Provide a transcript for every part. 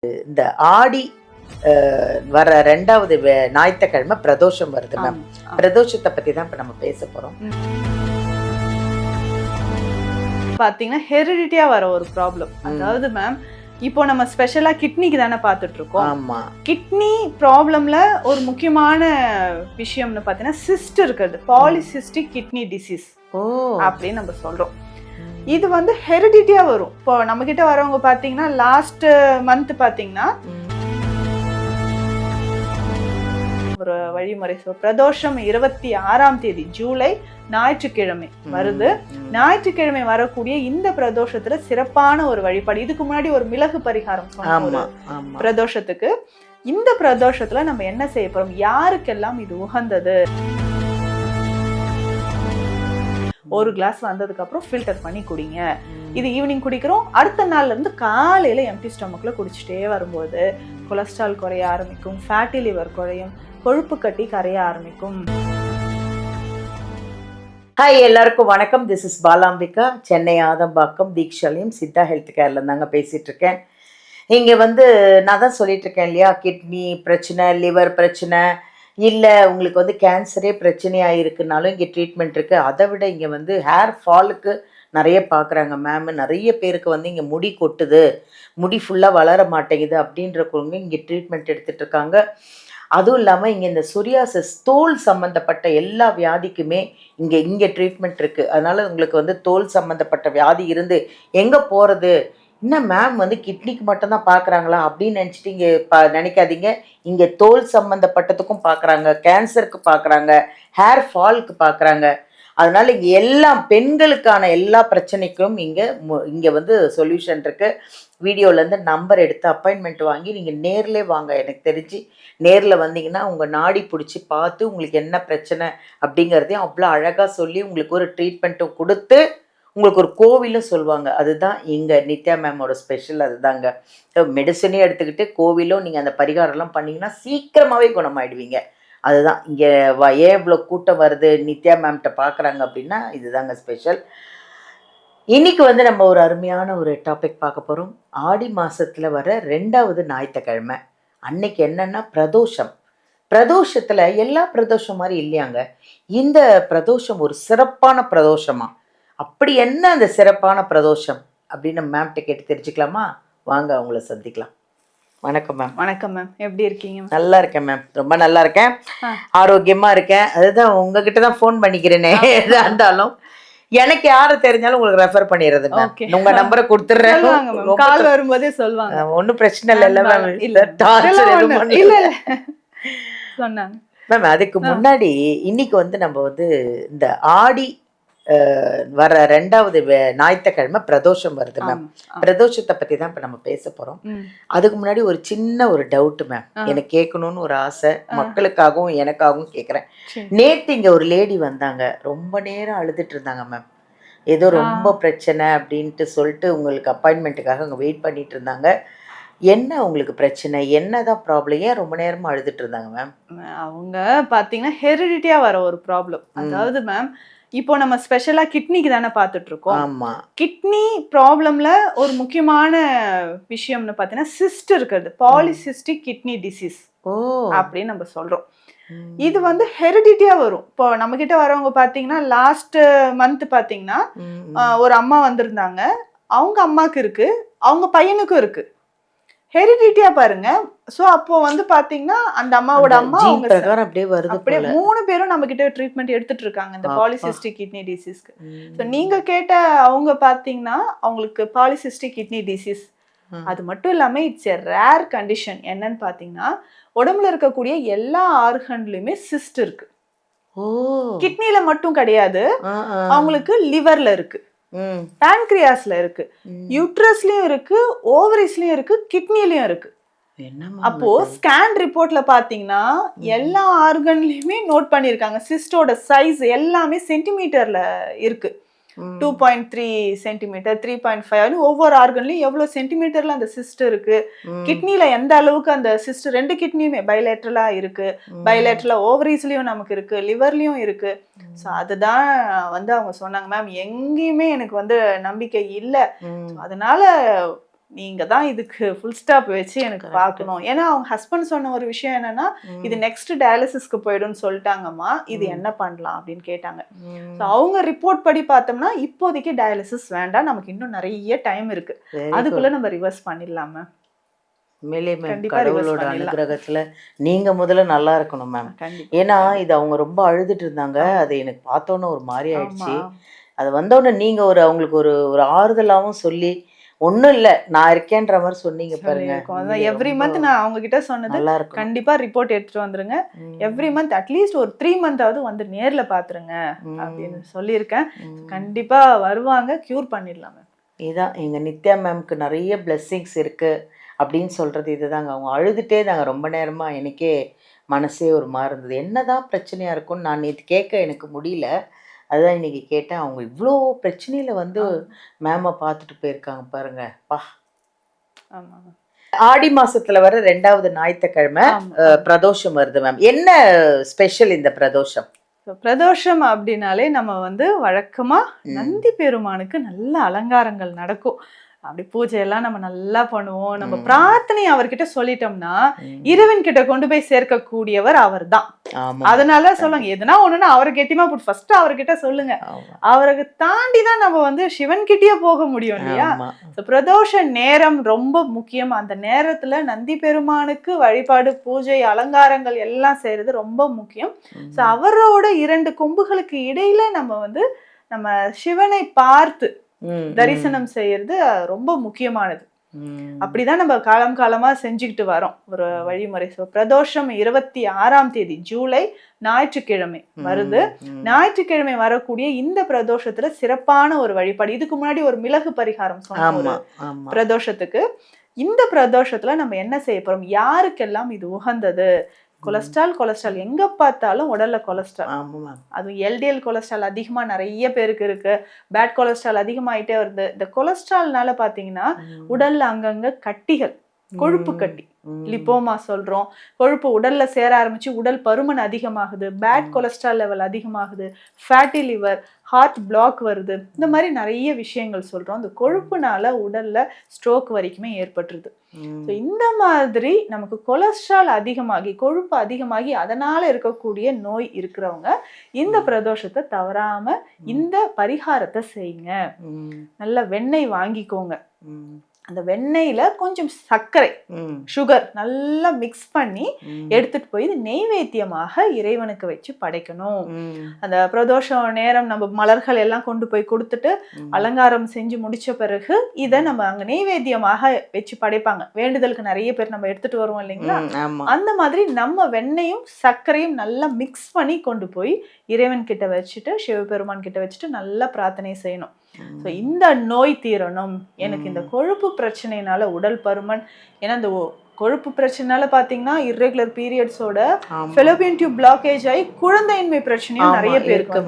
இந்த ஆடி வர 2வது ஞாயிற்றுக்கிழமை பிரதோஷம் வருது மேம். பிரதோஷத்தை பத்தி தான் இப்ப நம்ம பேச போறோம். பாத்தீங்கன்னா ஹெரிடிட்டியா வர ஒரு ப்ராப்ளம். அதாவது மேம், இப்போ நம்ம ஸ்பெஷலா கிட்னிக்கு தானே பார்த்துட்டு இருக்கோம். ஆமா, கிட்னி ப்ராப்ளம்ல ஒரு முக்கியமான விஷயம்னு பாத்தீங்கன்னா சிஸ்ட் இருக்குது, பாலிசிஸ்டிக் கிட்னி டிசீஸ் அப்படின்னு நம்ம சொல்றோம். இது வந்து ஹெரிடிட்டியா வரும். இப்போ நம்ம கிட்ட வரவங்க பாத்தீங்கன்னா லாஸ்ட் மந்த் பாத்தீங்கன்னா ஒரு வழிமுறை பிரதோஷம் 26ஆம் தேதி ஜூலை ஞாயிற்றுக்கிழமை வருது. ஞாயிற்றுக்கிழமை வரக்கூடிய இந்த பிரதோஷத்துல சிறப்பான ஒரு வழிபாடு. இதுக்கு முன்னாடி ஒரு மிளகு பரிகாரம் சொன்னோம் பிரதோஷத்துக்கு. இந்த பிரதோஷத்துல நம்ம என்ன செய்ய போறோம், யாருக்கெல்லாம் இது உகந்தது, ஒரு கிளாஸ் வந்ததுக்கு அப்புறம் ஃபில்டர் பண்ணி குடிங்க. இது ஈவினிங் குடிக்கிறோம். அடுத்த நாள்ல இருந்து காலையில எம்டி ஸ்டொமக்ல குடிச்சிட்டே வரும்போது கொலஸ்ட்ரால் குறைய ஆரம்பிக்கும், ஃபேட்டி லிவர் குறையும், கொழுப்பு கட்டி கரைய ஆரம்பிக்கும். ஹாய், எல்லாருக்கும் வணக்கம். This is Balambika. Chennai Adambakkam Deekshalayam Siddha health கேர்ல தாங்க பேசிட்டு இருக்கேன். இங்க நான் தான் சொல்லிட்டு இருக்கேன் இல்லையா, கிட்னி பிரச்சனை, லிவர் பிரச்சனை, இல்லை உங்களுக்கு கேன்சரே பிரச்சனையாக இருக்குனாலும் இங்கே ட்ரீட்மெண்ட் இருக்குது. அதை விட இங்கே ஹேர் ஃபாலுக்கு நிறைய பார்க்குறாங்க மேம். நிறைய பேருக்கு இங்கே முடி கொட்டுது, முடி ஃபுல்லாக வளர மாட்டேங்குது அப்படின்றவங்க இங்கே ட்ரீட்மெண்ட் எடுத்துகிட்டு இருக்காங்க. அதுவும் இல்லாமல் இங்கே இந்த சொரியாசிஸ் தோல் சம்மந்தப்பட்ட எல்லா வியாதிக்குமே இங்கே ட்ரீட்மெண்ட் இருக்குது. அதனால் உங்களுக்கு தோல் சம்மந்தப்பட்ட வியாதி இருந்து எங்கே போகிறது, இன்னும் மேம் கிட்னிக்கு மட்டும்தான் பார்க்குறாங்களா அப்படின்னு நினச்சிட்டு இங்கே நினைக்காதீங்க. இங்கே தோல் சம்மந்தப்பட்டதுக்கும் பார்க்குறாங்க, கேன்சருக்கு பார்க்குறாங்க, ஹேர் ஃபாலுக்கு பார்க்குறாங்க. அதனால் இங்கே எல்லாம் பெண்களுக்கான எல்லா பிரச்சனைக்கும் இங்கே சொல்யூஷன் இருக்குது. வீடியோலேருந்து நம்பர் எடுத்து அப்பாயின்மெண்ட் வாங்கி நீங்கள் நேரில் வாங்க. எனக்கு தெரிஞ்சு நேரில் வந்தீங்கன்னா உங்கள் நாடி பிடிச்சி பார்த்து உங்களுக்கு என்ன பிரச்சனை அப்படிங்கிறதையும் அவ்வளோ அழகாக சொல்லி உங்களுக்கு ஒரு ட்ரீட்மெண்ட்டும் கொடுத்து உங்களுக்கு ஒரு கோவிலும் சொல்லுவாங்க. அதுதான் இங்கே நித்யா மேமோட ஸ்பெஷல். அதுதாங்க, மெடிசனே எடுத்துக்கிட்டு கோவிலும் நீங்கள் அந்த பரிகாரம்லாம் பண்ணிங்கன்னா சீக்கிரமாகவே குணமாயிடுவீங்க. அதுதான் இங்கே ஏன் இவ்வளோ கூட்டம் வருது நித்யா மேம்கிட்ட பார்க்குறாங்க அப்படின்னா இதுதாங்க ஸ்பெஷல். இன்றைக்கி நம்ம ஒரு அருமையான ஒரு டாபிக் பார்க்க போகிறோம். ஆடி மாதத்தில் வர 2வது ஞாயிற்றுக்கிழமை அன்னைக்கு என்னென்னா பிரதோஷம். பிரதோஷத்தில் எல்லா பிரதோஷம் மாதிரி இல்லையாங்க, இந்த பிரதோஷம் ஒரு சிறப்பான பிரதோஷமா. அப்படி என்ன அந்த சிறப்பான பிரதோஷம் அப்படின்னு மேம்கிட்ட கேட்டு தெரிஞ்சுக்கலாமா? வாங்க, அவங்கள சந்திக்கலாம். வணக்கம் மேம். வணக்கம் மேம், எப்படி இருக்கீங்க? நல்லா இருக்கேன் மேம், ரொம்ப நல்லா இருக்கேன், ஆரோக்கியமாக இருக்கேன். அதுதான் உங்ககிட்ட தான் ஃபோன் பண்ணிக்கிறேனே. எதாக இருந்தாலும் எனக்கு யாரை தெரிஞ்சாலும் உங்களுக்கு ரெஃபர் பண்ணிடுறது மேம். உங்க நம்பரை கொடுத்துட்றேன், கால் வரும்போதே சொல்லுவாங்க. ஒன்றும் பிரச்சனை இல்லை மேம். சொன்னாங்க மேம். அதுக்கு முன்னாடி இன்னைக்கு நம்ம இந்த ஆடி வர 2வது ஞாயிற்றுக்கிழமை பிரதோஷம் வருது மேம். பிரதோஷத்தை பத்தி தான் இப்ப நம்ம பேச போறோம். அதுக்கு முன்னாடி ஒரு சின்ன ஒரு டவுட் மேம், எனக்கு கேட்கணும்னு ஒரு ஆசை, மக்களுக்காகவும் எனக்காகவும் கேட்குறேன். நேற்று இங்க ஒரு லேடி வந்தாங்க, ரொம்ப நேரம் அழுதுட்டு இருந்தாங்க மேம். ஏதோ ரொம்ப பிரச்சனை அப்படின்ட்டு சொல்லிட்டு உங்களுக்கு அப்பாயின்மெண்ட்டுக்காக அங்கே வெயிட் பண்ணிட்டு இருந்தாங்க. என்ன உங்களுக்கு பிரச்சனை, என்னதான் ப்ராப்ளம், ஏன் ரொம்ப நேரமா அழுதுட்டு இருந்தாங்க மேம்? அவங்க பாத்தீங்கன்னா ஹெரிடிட்டியா வர ஒரு ப்ராப்ளம். அதாவது மேம், இப்போ நம்ம ஸ்பெஷலா கிட்னிக்கு தானே பார்த்துட்டு இருக்கோம். ஆமா, கிட்னி ப்ராப்ளம்ல ஒரு முக்கியமான விஷயம்னு பாத்தீங்கன்னா சிஸ்ட் இருக்குது, பாலிசிஸ்டிக் கிட்னி டிசீஸ் அப்படின்னு நம்ம சொல்றோம். இது ஹெரிடிட்டியா வரும். இப்போ நம்ம கிட்ட வரவங்க பாத்தீங்கன்னா லாஸ்ட் மந்த் பாத்தீங்கன்னா ஒரு அம்மா வந்திருந்தாங்க. அவங்க அம்மாக்கு இருக்கு, அவங்க பையனுக்கும் இருக்கு. ஹெரிடிட்டியா பாருங்க. சோ அப்போ பாத்தீங்கன்னா அந்த அம்மாவோட அம்மா அப்படியே 3 பேரும் நம்ம கிட்ட ட்ரீட்மெண்ட் எடுத்துட்டு இருக்காங்க இந்த பாலிசிஸ்டிக் கிட்னி டிசீஸ்க்கு. ஸோ நீங்க கேட்ட அவங்க பாத்தீங்கன்னா அவங்களுக்கு பாலிசிஸ்டிக் கிட்னி டிசீஸ். அது மட்டும் இல்லாம இட்ஸ் எ ரேர் கண்டிஷன். என்னன்னு பாத்தீங்கன்னா உடம்புல இருக்கக்கூடிய எல்லா ஆர்கன்லயுமே சிஸ்ட் இருக்கு. கிட்னில மட்டும் கிடையாது, அவங்களுக்கு லிவர்ல இருக்கு, பான்கிரியாஸ்ல இருக்கு, யூட்ரஸ்லயும் இருக்கு, ஓவரிஸ்லயும் இருக்கு, கிட்னிலயும் இருக்கு. அப்போ ஸ்கேன் ரிப்போர்ட்ல பாத்தீங்கன்னா எல்லா ஆர்கன்லயுமே நோட் பண்ணிருக்காங்க. சிஸ்டோட சைஸ் எல்லாமே சென்டிமீட்டர்ல இருக்கு. 2.3 சென்டிமீட்டர், 3.5, ஒவ்வொரு ஆர்கன்லயும் எவ்வளவு சென்டிமீட்டர்ல அந்த சிஸ்ட் இருக்கு. கிட்னில எந்த அளவுக்கு அந்த சிஸ்ட், 2 கிட்னியுமே பைலேட்ரலா இருக்கு, பைலேட்ரலா ஓவரிஸ்லயும் நமக்கு இருக்கு, லிவர்லயும் இருக்கு. ஸோ அதுதான் அவங்க சொன்னாங்க, மேம் எங்கேயுமே எனக்கு நம்பிக்கை இல்லை, அதனால நீங்க தான் இதுக்கு ஃபுல் ஸ்டாப் வச்சு எனக்கு பார்க்கணும். ஏன்னா அவங்க ஹஸ்பண்ட் சொன்ன ஒரு விஷயம் என்னன்னா, இது நெக்ஸ்ட் டயாலிசிஸ்க்கு போயிடும்னு சொல்லிட்டாங்கம்மா, இது என்ன பண்ணலாம் அப்படின்னு கேட்டாங்க. ஸோ அவங்க ரிப்போர்ட் படி பார்த்தோம்னா இப்போதைக்கு டயாலிசிஸ் வேண்டாம், நமக்கு இன்னும் நிறைய டைம் இருக்கு, அதுக்குள்ள நம்ம ரிவர்ஸ் பண்ணிடலாம. கடவுளோட அனுகிரகத்துல நீங்க முதல்ல நல்லா இருக்கணும் மேம். ஏன்னா இது அவங்க ரொம்ப அழுதுட்டு இருந்தாங்க, அது எனக்கு பார்த்தோன்னே ஒரு மாதிரி ஆயிடுச்சு. அது வந்தோடனே நீங்க அவங்களுக்கு ஒரு ஆறுதலாவும் சொல்லி ஒண்ணும் இல்ல நான் இருக்கேன்ற மாதிரி சொன்னீங்க பாருங்க. எவ்ரி மந்த் நான் அவங்க கிட்ட சொன்னது கண்டிப்பா ரிப்போர்ட் எடுத்துட்டு வந்துருங்க, எவ்ரி மந்த் அட்லீஸ்ட் ஒரு 3 மந்தாவது வந்து நேர்ல பாத்துருங்க அப்படின்னு சொல்லியிருக்கேன். கண்டிப்பா வருவாங்க, கியூர் பண்ணிடலாம் மேம். இதுதான் எங்க நித்யா மேம்க்கு நிறைய பிளெஸ்ஸிங்ஸ் இருக்கு அப்படின்னு சொல்றது இதுதாங்க. அவங்க அழுதுட்டே தாங்க ரொம்ப நேரமா. எனக்கே மனசே ஒரு மாதிரி இருந்தது, என்னதான் பிரச்சனையா இருக்கும்னு நான் நேற்று கேட்க எனக்கு முடியல. அதுதான் இன்னைக்கு கேட்டேன். அவங்க இவ்வளோ பிரச்சனையில வந்து மேமை பார்த்துட்டு போயிருக்காங்க பாருங்க. பா ஆடி மாசத்துல வர 2வது ஞாயிற்றுக்கிழமை பிரதோஷம் வருது மேம். என்ன ஸ்பெஷல் இந்த பிரதோஷம்? பிரதோஷம் அப்படின்னாலே நம்ம வந்து வழக்கமா நந்தி பெருமானுக்கு நல்ல அலங்காரங்கள் நடக்கும். அப்படி பூஜையெல்லாம் நம்ம நல்லா பண்ணுவோம். நம்ம பிரார்த்தனை அவர்கிட்ட சொல்லிட்டோம்னா இறைவன் கிட்ட கொண்டு போய் சேர்க்கக்கூடியவர் அவர் தான். அதனால சொல்லுங்க, எதுனா ஒண்ணுன்னா அவரை கெட்டியமா போட்டு ஃபர்ஸ்ட் அவர்கிட்ட சொல்லுங்க. அவருக்கு தாண்டி தான் நம்ம வந்து சிவன் கிட்டயே போக முடியும் இல்லையா? பிரதோஷ நேரம் ரொம்ப முக்கியம். அந்த நேரத்துல நந்தி பெருமானுக்கு வழிபாடு, பூஜை, அலங்காரங்கள் எல்லாம் செய்யறது ரொம்ப முக்கியம். ஸோ அவரோட 2 கொம்புகளுக்கு இடையில நம்ம சிவனை பார்த்து தரிசனம் செய்யறது ரொம்ப முக்கியமானது. அப்படிதான் நம்ம காலம் காலமா செஞ்சுக்கிட்டு வரோம் ஒரு வழிமுறை. பிரதோஷம் 26ஆம் தேதி ஜூலை ஞாயிற்றுக்கிழமை வருது. ஞாயிற்றுக்கிழமை வரக்கூடிய இந்த பிரதோஷத்துல சிறப்பான ஒரு வழிபாடு. இதுக்கு முன்னாடி ஒரு மிளகு பரிகாரம் சொன்னோம் பிரதோஷத்துக்கு. இந்த பிரதோஷத்துல நம்ம என்ன செய்ய போறோம், யாருக்கெல்லாம் இது உகந்தது? கொலஸ்ட்ரால் எங்க பார்த்தாலும் உடல்ல கொலஸ்ட்ரால், அதுவும் எல்டிஎல் கொலஸ்ட்ரால் அதிகமா நிறைய பேருக்கு இருக்கு. பேட் கொலஸ்ட்ரால் அதிகமாயிட்டே வருது. இந்த கொலஸ்ட்ரால்னால பாத்தீங்கன்னா உடல்ல அங்கங்க கட்டிகள், கொழுப்பு கட்டி, லிப்போமா சொல்றோம். கொழுப்பு உடல்ல சேர ஆரம்பிச்சு உடல் பருமன் அதிகமாகுது, பேட் கொலஸ்ட்ரால் லெவல் அதிகமாகுது, ஃபேட்டி லிவர், ஹார்ட் பிளாக் வருது. இந்த மாதிரி நிறைய விஷயங்கள் சொல்றோம். இந்த கொழுப்புனால உடல்ல ஸ்ட்ரோக் வரைக்குமே ஏற்பட்டுருது. இந்த மாதிரி நமக்கு கொலஸ்ட்ரால் அதிகமாகி, கொழுப்பு அதிகமாகி அதனால இருக்கக்கூடிய நோய் இருக்கிறவங்க இந்த பிரதோஷத்தை தவறாம இந்த பரிகாரத்தை செய்யுங்க. நல்ல வெண்ணெய் வாங்கிக்கோங்க. அந்த வெண்ணெயில கொஞ்சம் சர்க்கரை, சுகர் நல்லா மிக்ஸ் பண்ணி எடுத்துட்டு போய் நெய்வேத்தியமாக இறைவனுக்கு வச்சு படைக்கணும். அந்த பிரதோஷம் நேரம் நம்ம மலர்கள் எல்லாம் கொண்டு போய் கொடுத்துட்டு அலங்காரம் செஞ்சு முடிச்ச பிறகு இதை நம்ம அங்க நெய்வேத்தியமாக வச்சு படைப்பாங்க. வேண்டுதலுக்கு நிறைய பேர் நம்ம எடுத்துட்டு வருவோம் இல்லைங்களா? அந்த மாதிரி நம்ம வெண்ணெயும் சர்க்கரையும் நல்லா மிக்ஸ் பண்ணி கொண்டு போய் இறைவன் கிட்ட வச்சுட்டு, சிவபெருமான் கிட்ட வச்சுட்டு நல்லா பிரார்த்தனை செய்யணும். இந்த நோய் தீரணும், எனக்கு இந்த கொழுப்பு பிரச்சனைனால உடல் பருமன், ஏன்னா இந்த கொழுப்பு பிரச்சனைனால பாத்தீங்கன்னா இர்ரெகுலர் பீரியட்ஸோட ஃபெலோபியன் டியூப் பிளாக்கேஜ் ஆகி குழந்தையின்மை பிரச்சனையும் நிறைய பேருக்கு,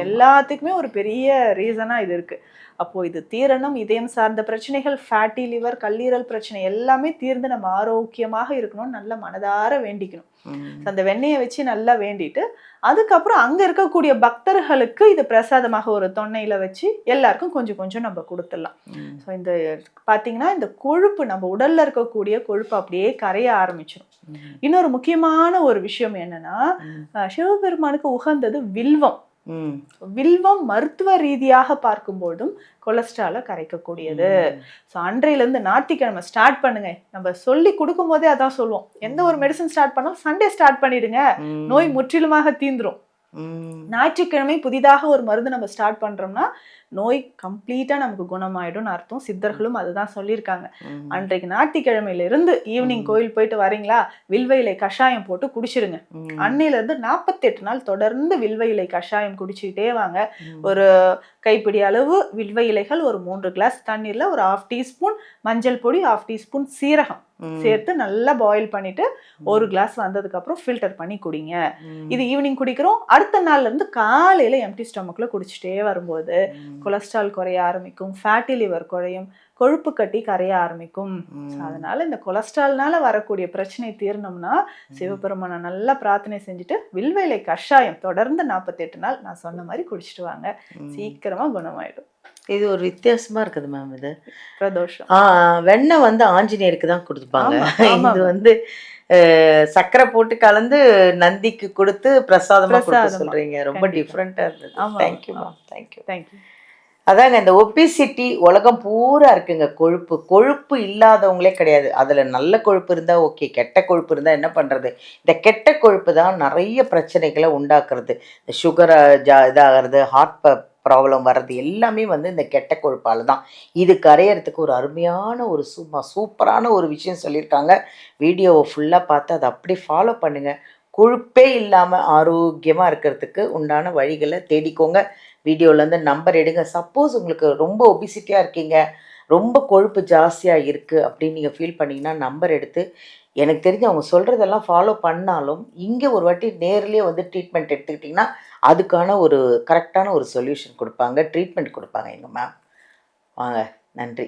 எல்லாத்துக்குமே ஒரு பெரிய ரீசனா இது இருக்கு. அப்போ இது தீரணும். இதயம் சார்ந்த பிரச்சனைகள், ஃபேட்டி லிவர், கல்லீரல் பிரச்சனை எல்லாமே தீர்ந்து நம்ம ஆரோக்கியமாக இருக்கணும்னு நல்ல மனதார வேண்டிக்கணும். அந்த வெண்ணெயை வச்சு நல்லா வேண்டிட்டு அதுக்கப்புறம் அங்க இருக்கக்கூடிய பக்தர்களுக்கு இது பிரசாதமாக ஒரு தொன்னையில வச்சு எல்லாருக்கும் கொஞ்சம் கொஞ்சம் நம்ம கொடுத்துடலாம். ஸோ இந்த பாத்தீங்கன்னா இந்த கொழுப்பு, நம்ம உடல்ல இருக்கக்கூடிய கொழுப்பு அப்படியே கரைய ஆரம்பிச்சிடும். இன்னொரு முக்கியமான ஒரு விஷயம் என்னன்னா, சிவபெருமானுக்கு உகந்தது வில்வம். வில்வம் மருத்துவ ரீதியாக பார்க்கும்போதும் கொலஸ்ட்ரால கரைக்கக்கூடியது. ஸோ அன்றையிலேருந்து ஞாயிற்றுக்கிழமை ஸ்டார்ட் பண்ணுங்க. நம்ம சொல்லி கொடுக்கும் போதே அதான் சொல்லுவோம், எந்த ஒரு மெடிசன் ஸ்டார்ட் பண்ணாலும் சண்டே ஸ்டார்ட் பண்ணிடுங்க, நோய் முற்றிலுமாக தீந்துரும். ஞாயிற்றுக்கிழமை புதிதாக ஒரு மருந்து நம்ம ஸ்டார்ட் பண்றோம்னா நோய் கம்ப்ளீட்டா நமக்கு குணமாயிடும் அர்த்தம். சித்தர்களும் அதுதான் சொல்லியிருக்காங்க. அன்றைக்கு ஞாயிற்றுக்கிழமையில இருந்து ஈவினிங் கோயில் போயிட்டு வரீங்களா, வில்வ இலை கஷாயம் போட்டு குடிச்சிருங்க. அன்னையில இருந்து 48 நாள் தொடர்ந்து வில்வ இலை கஷாயம் குடிச்சுக்கிட்டே வாங்க. ஒரு கைப்பிடி அளவு வில்வ இலைகள், ஒரு 3 கிளாஸ் தண்ணீர்ல ஒரு 1/2 டீஸ்பூன் மஞ்சள் பொடி, 1/2 டீஸ்பூன் சீரகம் சேர்த்து நல்லா பாயில் பண்ணிட்டு 1 கிளாஸ் வந்ததுக்கு அப்புறம் ஃபில்டர் பண்ணி குடிங்க. இது ஈவினிங் குடிக்கிறோம். அடுத்த நாள்ல இருந்து காலையில எம்டி ஸ்டொமக்ல குடிச்சிட்டே வரும்போது கொலஸ்ட்ரால் குறைய ஆரம்பிக்கும், ஃபேட்டி லிவர் குறையும், கொழுப்பு கட்டி கரைய ஆரம்பிக்கும். அதனால இந்த கொலஸ்ட்ரால்னால வரக்கூடிய பிரச்சனை தீரணும்னா சிவபெருமானை நல்லா பிரார்த்தனை செஞ்சுட்டு வில்வ இலை கஷாயம் தொடர்ந்து 48 நாள் நான் சொன்ன மாதிரி குடிச்சிட்டு வாங்க. சீக்கிரமா குணமாயிடும். இது ஒரு வித்தியாசமா இருக்குது மேம் இது. பிரதோஷம். வெண்ணெய் வந்து ஆஞ்சநேயருக்கு தான் கொடுத்துப்பாங்க. ஆமா, ஆமா. இது வந்து சர்க்கரை போட்டு கலந்து நந்திக்கு கொடுத்து பிரசாதமா கொடுக்க பிரசாதமா. சொல்றீங்க. ரொம்ப கண்டிப்பா. டிஃப்ரெண்டா இருந்தது. ஆமா, தேங்க்யூ ஆமா. Ma'am, thank you. தேங்க்யூ. அதாங்க இந்த ஒபிசிட்டி உலகம் பூரா இருக்குங்க. கொழுப்பு கொழுப்பு இல்லாதவங்களே கிடையாது. அதில் நல்ல கொழுப்பு இருந்தால் ஓகே, கெட்ட கொழுப்பு இருந்தால் என்ன பண்ணுறது? இந்த கெட்ட கொழுப்பு தான் நிறைய பிரச்சனைகளை உண்டாக்குறது. இந்த சுகரை இதாகிறது, ஹார்ட் ப்ராப்ளம் வர்றது எல்லாமே வந்து இந்த கெட்ட கொழுப்பால் தான். இது கரையிறதுக்கு ஒரு அருமையான ஒரு சூப்பரான ஒரு விஷயம் சொல்லியிருக்காங்க. வீடியோவை ஃபுல்லாக பார்த்து அதை அப்படி ஃபாலோ பண்ணுங்கள். கொழுப்பே இல்லாமல் ஆரோக்கியமாக இருக்கிறதுக்கு உண்டான வழிகளை தேடிக்கோங்க. வீடியோலேருந்து நம்பர் எடுங்க. சப்போஸ் உங்களுக்கு ரொம்ப ஒபிசிட்டியாக இருக்கீங்க, ரொம்ப கொழுப்பு ஜாஸ்தியாக இருக்குது அப்படின்னு நீங்கள் ஃபீல் பண்ணிங்கன்னா நம்பர் எடுத்து, எனக்கு தெரிஞ்சு அவங்க சொல்கிறதெல்லாம் ஃபாலோ பண்ணாலும் இங்கே ஒரு வாட்டி நேர்லேயே வந்து ட்ரீட்மெண்ட் எடுத்துக்கிட்டிங்கன்னா அதுக்கான ஒரு கரெக்டான ஒரு சொல்யூஷன் கொடுப்பாங்க, ட்ரீட்மெண்ட் கொடுப்பாங்க எங்கள் மேம். வாங்க, நன்றி.